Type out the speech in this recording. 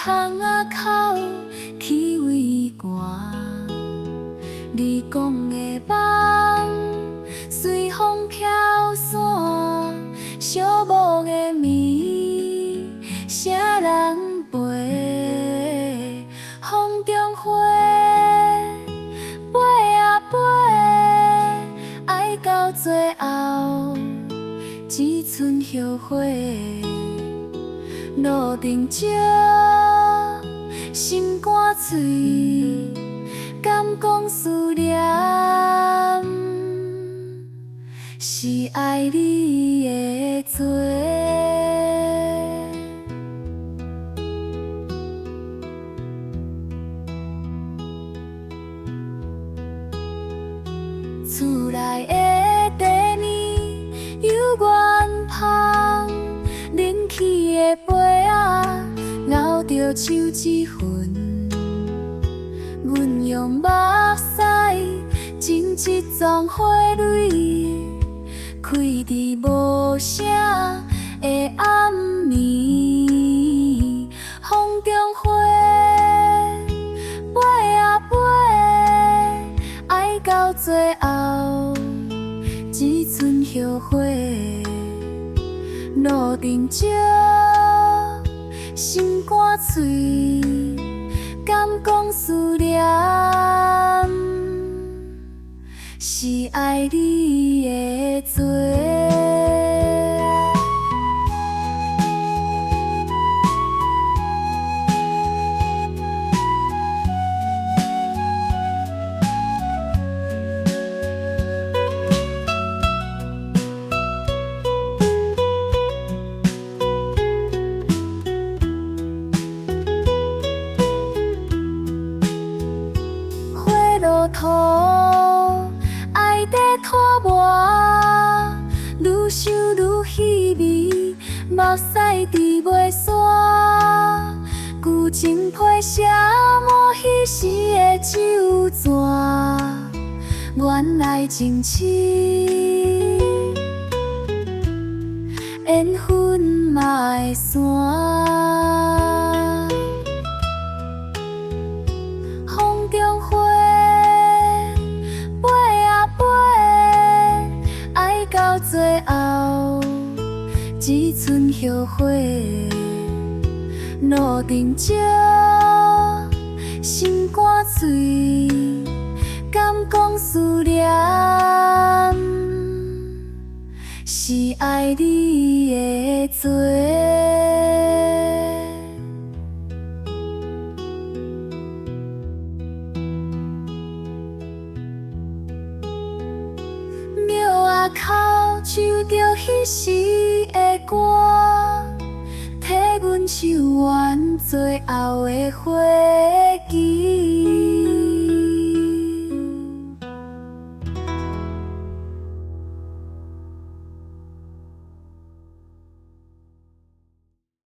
巷仔口气味寒，你讲的梦随风飘散，寂寞的暝，啥人陪？风中花，飞啊飞，爱到最后，只剩后悔。路灯照，心肝碎，敢讲思念是爱你的罪。厝内的茶呢，犹原香。冷起的杯仔，熬着手指痕。阮用目屎浸一丛花蕊，开伫无声的暗暝。风中花，飞啊飞，爱到最后，只剩后悔。路灯照，心肝碎，敢讲思念是爱你的罪。路途爱在拖磨，愈想愈稀微，目屎伫袂煞。旧情批写满彼时的酒泉，原来情深，缘分嘛会散。风中花。到最后，只剩后悔。路灯照，心肝碎，敢讲思念是爱你的罪。口唱着彼时的歌，替阮唱完最后的花。